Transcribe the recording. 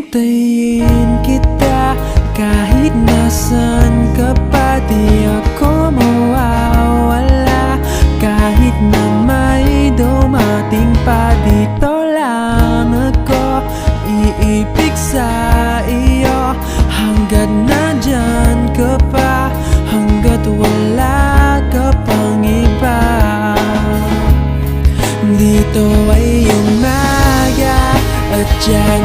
Hihintayin kita kahit nasan ka pa, di ako mawawala. Kahit na may dumating pa, dito lang ako iibig sa iyo. Hanggat nandyan ka pa, hanggat wala ka pang iba. Dito ay umaga at dyan